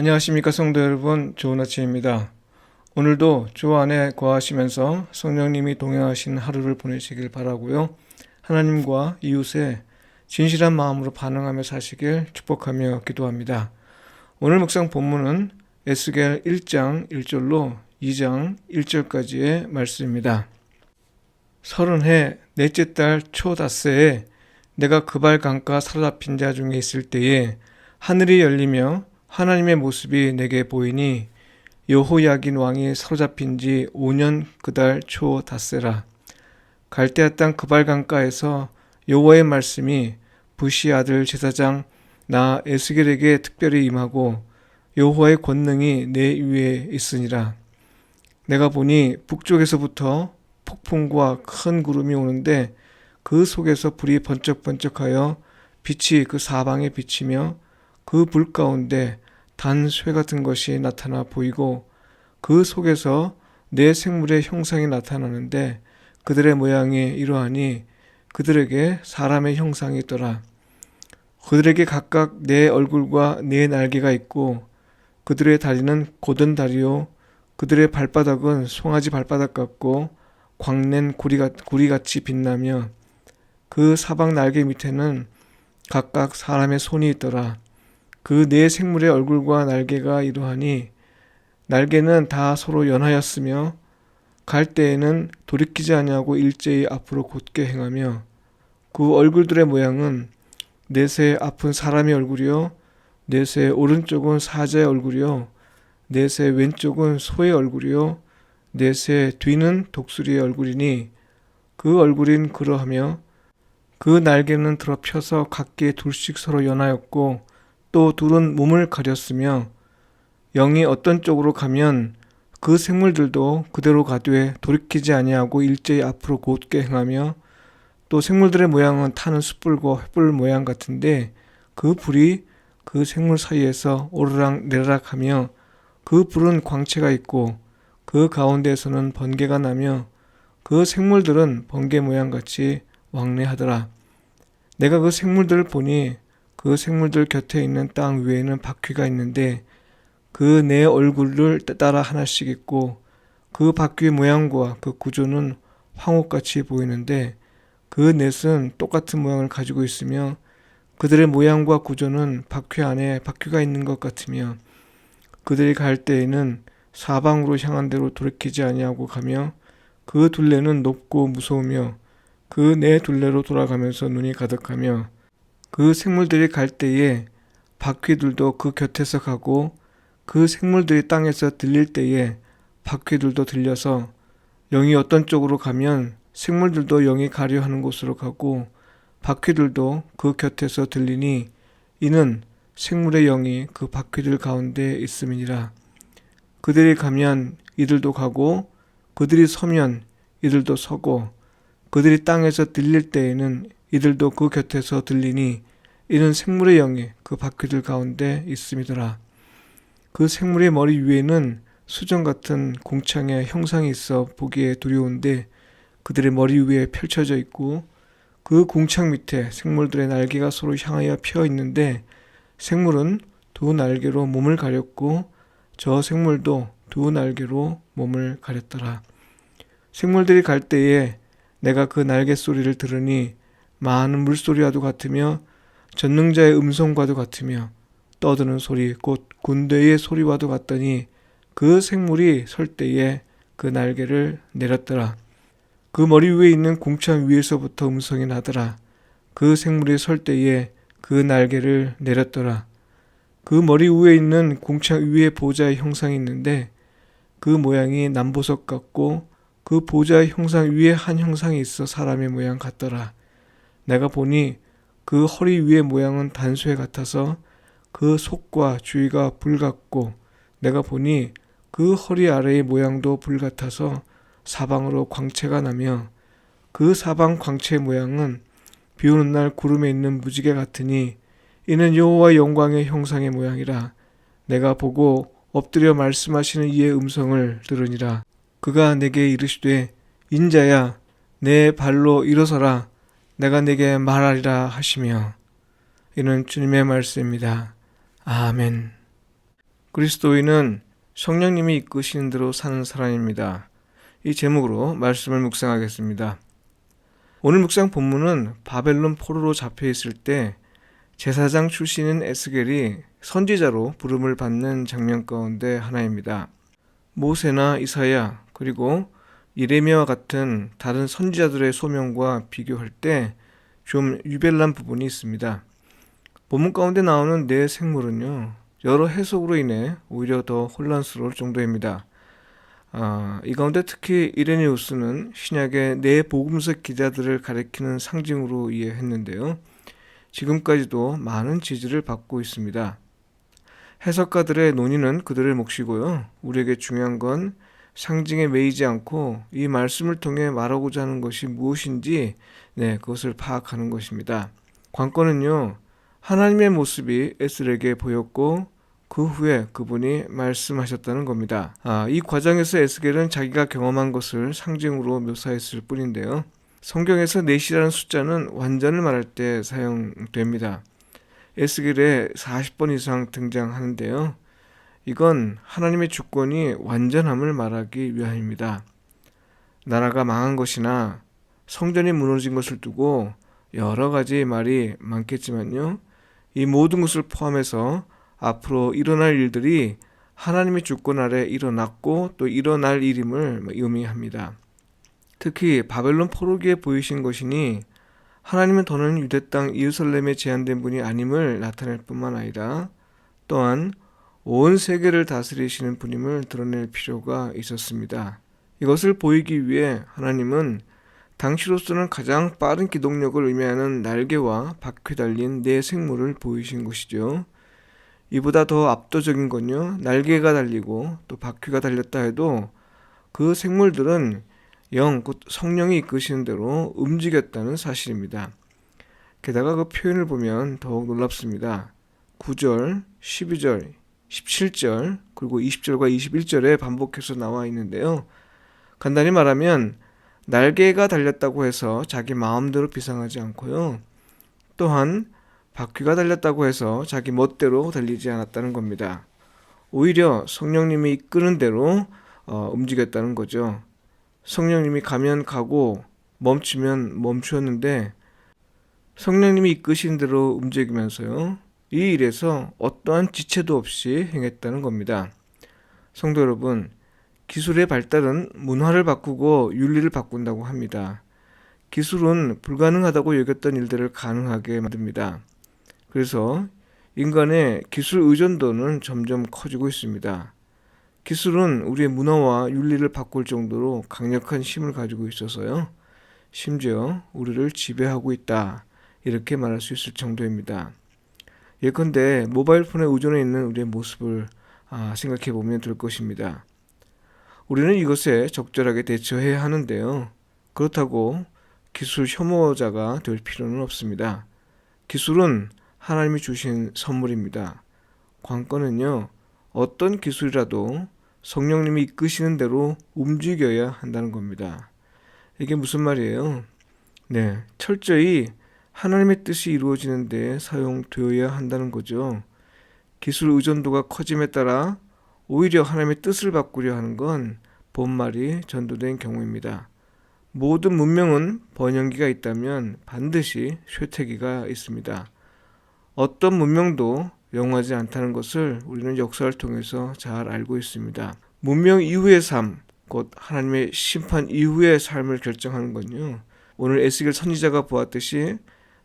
안녕하십니까 성도 여러분, 좋은 아침입니다. 오늘도 주 안에 거하시면서 성령님이 동행하신 하루를 보내시길 바라고요. 하나님과 이웃에 진실한 마음으로 반응하며 사시길 축복하며 기도합니다. 오늘 묵상 본문은 에스겔 1장 1절로 2장 1절까지의 말씀입니다. 30해 넷째 달 초닷새에 내가 그발 강가 사로잡힌 자 중에 있을 때에 하늘이 열리며 하나님의 모습이 내게 보이니 여호야긴 왕이 사로잡힌 지 5년 그달 초 닷새라. 갈대아 땅 그발 강가에서 여호와의 말씀이 부시 아들 제사장 나 에스겔에게 특별히 임하고 여호와의 권능이 내 위에 있으니라. 내가 보니 북쪽에서부터 폭풍과 큰 구름이 오는데 그 속에서 불이 번쩍번쩍하여 빛이 그 사방에 비치며 그 불 가운데 단 쇠 같은 것이 나타나 보이고 그 속에서 네 생물의 형상이 나타나는데 그들의 모양이 이러하니 그들에게 사람의 형상이 있더라. 그들에게 각각 네 얼굴과 네 날개가 있고 그들의 다리는 곧은 다리요 그들의 발바닥은 송아지 발바닥 같고 광낸 구리같이 빛나며 그 사방 날개 밑에는 각각 사람의 손이 있더라. 그 네 생물의 얼굴과 날개가 이러하니 날개는 다 서로 연하였으며 갈 때에는 돌이키지 아니하고 일제히 앞으로 곧게 행하며 그 얼굴들의 모양은 넷의 앞은 사람의 얼굴이요 넷의 오른쪽은 사자의 얼굴이요 넷의 왼쪽은 소의 얼굴이요 넷의 뒤는 독수리의 얼굴이니 그 얼굴인 그러하며 그 날개는 들어 펴서 각기 둘씩 서로 연하였고 또 둘은 몸을 가렸으며 영이 어떤 쪽으로 가면 그 생물들도 그대로 가되 돌이키지 아니하고 일제히 앞으로 곧게 행하며 또 생물들의 모양은 타는 숯불과 횃불 모양 같은데 그 불이 그 생물 사이에서 오르락 내리락 하며 그 불은 광채가 있고 그 가운데에서는 번개가 나며 그 생물들은 번개 모양같이 왕래하더라. 내가 그 생물들을 보니 그 생물들 곁에 있는 땅 위에는 바퀴가 있는데 그 네 얼굴을 따라 하나씩 있고 그 바퀴의 모양과 그 구조는 황옥같이 보이는데 그 넷은 똑같은 모양을 가지고 있으며 그들의 모양과 구조는 바퀴 안에 바퀴가 있는 것 같으며 그들이 갈 때에는 사방으로 향한 대로 돌이키지 아니하고 가며 그 둘레는 높고 무서우며 그 네 둘레로 돌아가면서 눈이 가득하며 그 생물들이 갈 때에 바퀴들도 그 곁에서 가고 그 생물들이 땅에서 들릴 때에 바퀴들도 들려서 영이 어떤 쪽으로 가면 생물들도 영이 가려 하는 곳으로 가고 바퀴들도 그 곁에서 들리니 이는 생물의 영이 그 바퀴들 가운데 있음이니라. 그들이 가면 이들도 가고 그들이 서면 이들도 서고 그들이 땅에서 들릴 때에는 이들도 그 곁에서 들리니 이는 생물의 영이 그 바퀴들 가운데 있음이더라. 그 생물의 머리 위에는 수정 같은 공창의 형상이 있어 보기에 두려운데 그들의 머리 위에 펼쳐져 있고 그 공창 밑에 생물들의 날개가 서로 향하여 펴 있는데 생물은 두 날개로 몸을 가렸고 저 생물도 두 날개로 몸을 가렸더라. 생물들이 갈 때에 내가 그 날개 소리를 들으니 많은 물소리와도 같으며 전능자의 음성과도 같으며 떠드는 소리 곧 군대의 소리와도 같더니 그 생물이 설 때에 그 날개를 내렸더라. 그 머리 위에 있는 궁창 위에서부터 음성이 나더라. 그 생물이 설 때에 그 날개를 내렸더라. 그 머리 위에 있는 궁창 위에 보좌의 형상이 있는데 그 모양이 남보석 같고 그 보좌의 형상 위에 한 형상이 있어 사람의 모양 같더라. 내가 보니 그 허리 위의 모양은 단쇠 같아서 그 속과 주위가 불 같고 내가 보니 그 허리 아래의 모양도 불 같아서 사방으로 광채가 나며 그 사방 광채의 모양은 비오는 날 구름에 있는 무지개 같으니 이는 여호와 영광의 형상의 모양이라. 내가 보고 엎드려 말씀하시는 이의 음성을 들으니라. 그가 내게 이르시되 인자야 내 발로 일어서라 내가 내게 말하리라 하시며. 이는 주님의 말씀입니다. 아멘. 그리스도인은 성령님이 이끄시는 대로 사는 사람입니다. 이 제목으로 말씀을 묵상하겠습니다. 오늘 묵상 본문은 바벨론 포로로 잡혀 있을 때 제사장 출신인 에스겔이 선지자로 부름을 받는 장면 가운데 하나입니다. 모세나 이사야 그리고 예레미야와 같은 다른 선지자들의 소명과 비교할 때 좀 유별난 부분이 있습니다. 본문 가운데 나오는 네 생물은요, 여러 해석으로 인해 오히려 더 혼란스러울 정도입니다. 이 가운데 특히 이레니우스는 신약의 네 복음서 기자들을 가리키는 상징으로 이해했는데요. 지금까지도 많은 지지를 받고 있습니다. 해석가들의 논의는 그들의 몫이고요. 우리에게 중요한 건 상징에 매이지 않고 이 말씀을 통해 말하고자 하는 것이 무엇인지 그것을 파악하는 것입니다. 관건은요, 하나님의 모습이 에스겔에게 보였고 그 후에 그분이 말씀하셨다는 겁니다. 이 과정에서 에스겔은 자기가 경험한 것을 상징으로 묘사했을 뿐인데요. 성경에서 넷이라는 숫자는 완전을 말할 때 사용됩니다. 에스겔에 40번 이상 등장하는데요. 이건 하나님의 주권이 완전함을 말하기 위함입니다. 나라가 망한 것이나 성전이 무너진 것을 두고 여러 가지 말이 많겠지만요. 이 모든 것을 포함해서 앞으로 일어날 일들이 하나님의 주권 아래 일어났고 또 일어날 일임을 의미합니다. 특히 바벨론 포로기에 보이신 것이니 하나님은 더는 유대 땅 예루살렘에 제한된 분이 아님을 나타낼 뿐만 아니라 또한 온 세계를 다스리시는 분임을 드러낼 필요가 있었습니다. 이것을 보이기 위해 하나님은 당시로서는 가장 빠른 기동력을 의미하는 날개와 바퀴 달린 네 생물을 보이신 것이죠. 이보다 더 압도적인 건요, 날개가 달리고 또 바퀴가 달렸다 해도 그 생물들은 영, 곧 성령이 이끄시는 대로 움직였다는 사실입니다. 게다가 그 표현을 보면 더욱 놀랍습니다. 9절, 12절, 17절, 그리고 20절과 21절에 반복해서 나와 있는데요. 간단히 말하면 날개가 달렸다고 해서 자기 마음대로 비상하지 않고요. 또한 바퀴가 달렸다고 해서 자기 멋대로 달리지 않았다는 겁니다. 오히려 성령님이 이끄는 대로 움직였다는 거죠. 성령님이 가면 가고 멈추면 멈추었는데 성령님이 이끄신 대로 움직이면서요. 이 일에서 어떠한 지체도 없이 행했다는 겁니다. 성도 여러분, 기술의 발달은 문화를 바꾸고 윤리를 바꾼다고 합니다. 기술은 불가능하다고 여겼던 일들을 가능하게 만듭니다. 그래서 인간의 기술 의존도는 점점 커지고 있습니다. 기술은 우리의 문화와 윤리를 바꿀 정도로 강력한 힘을 가지고 있어서요. 심지어 우리를 지배하고 있다. 이렇게 말할 수 있을 정도입니다. 예컨대 모바일 폰에 의존해 있는 우리의 모습을 생각해 보면 될 것입니다. 우리는 이것에 적절하게 대처해야 하는데요. 그렇다고 기술 혐오자가 될 필요는 없습니다. 기술은 하나님이 주신 선물입니다. 관건은요, 어떤 기술이라도 성령님이 이끄시는 대로 움직여야 한다는 겁니다. 이게 무슨 말이에요? 철저히 하나님의 뜻이 이루어지는 데 사용되어야 한다는 거죠. 기술 의존도가 커짐에 따라 오히려 하나님의 뜻을 바꾸려 하는 건 본말이 전도된 경우입니다. 모든 문명은 번영기가 있다면 반드시 쇠퇴기가 있습니다. 어떤 문명도 영원하지 않다는 것을 우리는 역사를 통해서 잘 알고 있습니다. 문명 이후의 삶, 곧 하나님의 심판 이후의 삶을 결정하는 건요, 오늘 에스겔 선지자가 보았듯이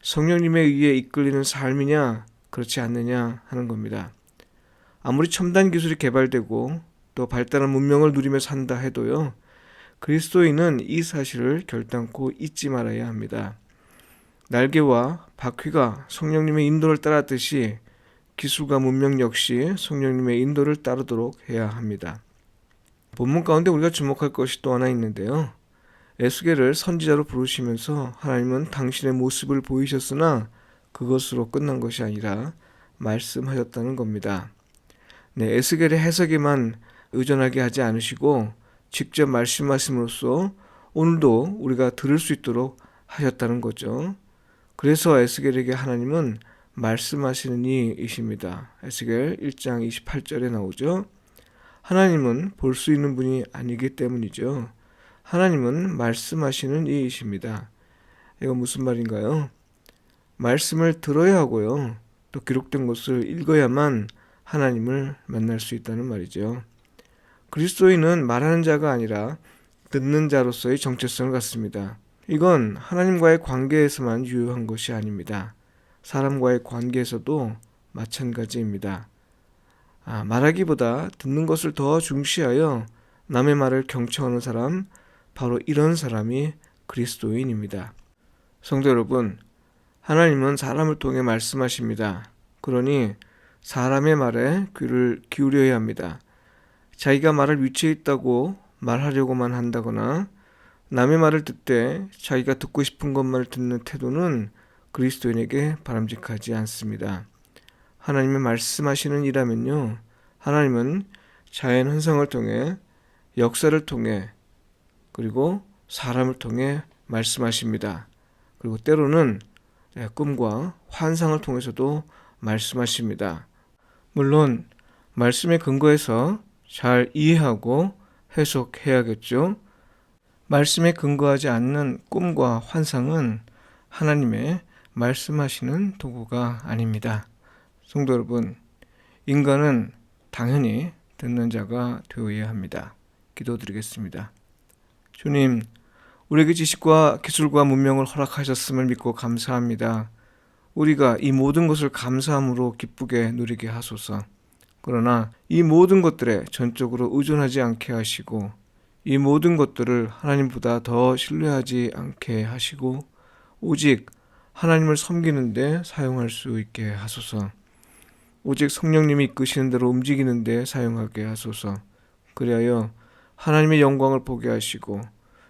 성령님에 의해 이끌리는 삶이냐 그렇지 않느냐 하는 겁니다. 아무리 첨단 기술이 개발되고 또 발달한 문명을 누리며 산다 해도요, 그리스도인은 이 사실을 결단코 잊지 말아야 합니다. 날개와 바퀴가 성령님의 인도를 따랐듯이 기술과 문명 역시 성령님의 인도를 따르도록 해야 합니다. 본문 가운데 우리가 주목할 것이 또 하나 있는데요. 에스겔을 선지자로 부르시면서 하나님은 당신의 모습을 보이셨으나 그것으로 끝난 것이 아니라 말씀하셨다는 겁니다. 에스겔의 해석에만 의존하게 하지 않으시고 직접 말씀하심으로써 오늘도 우리가 들을 수 있도록 하셨다는 거죠. 그래서 에스겔에게 하나님은 말씀하시는 이이십니다. 에스겔 1장 28절에 나오죠. 하나님은 볼 수 있는 분이 아니기 때문이죠. 하나님은 말씀하시는 이이십니다. 이건 무슨 말인가요? 말씀을 들어야 하고요. 또 기록된 것을 읽어야만 하나님을 만날 수 있다는 말이죠. 그리스도인은 말하는 자가 아니라 듣는 자로서의 정체성을 갖습니다. 이건 하나님과의 관계에서만 유효한 것이 아닙니다. 사람과의 관계에서도 마찬가지입니다. 말하기보다 듣는 것을 더 중시하여 남의 말을 경청하는 사람, 바로 이런 사람이 그리스도인입니다. 성도 여러분, 하나님은 사람을 통해 말씀하십니다. 그러니 사람의 말에 귀를 기울여야 합니다. 자기가 말할 위치에 있다고 말하려고만 한다거나 남의 말을 듣되 자기가 듣고 싶은 것만 듣는 태도는 그리스도인에게 바람직하지 않습니다. 하나님의 말씀하시는 이라면요, 하나님은 자연 현상을 통해, 역사를 통해, 그리고 사람을 통해 말씀하십니다. 그리고 때로는 꿈과 환상을 통해서도 말씀하십니다. 물론 말씀에 근거해서 잘 이해하고 해석해야겠죠. 말씀에 근거하지 않는 꿈과 환상은 하나님의 말씀하시는 도구가 아닙니다. 성도 여러분, 인간은 당연히 듣는 자가 되어야 합니다. 기도드리겠습니다. 주님, 우리에게 지식과 기술과 문명을 허락하셨음을 믿고 감사합니다. 우리가 이 모든 것을 감사함으로 기쁘게 누리게 하소서. 그러나 이 모든 것들에 전적으로 의존하지 않게 하시고, 이 모든 것들을 하나님보다 더 신뢰하지 않게 하시고, 오직 하나님을 섬기는 데 사용할 수 있게 하소서. 오직 성령님이 이끄시는 대로 움직이는 데 사용하게 하소서. 그리하여 하나님의 영광을 보게 하시고,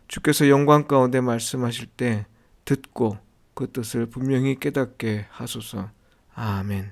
주께서 영광 가운데 말씀하실 때 듣고 그 뜻을 분명히 깨닫게 하소서. 아멘.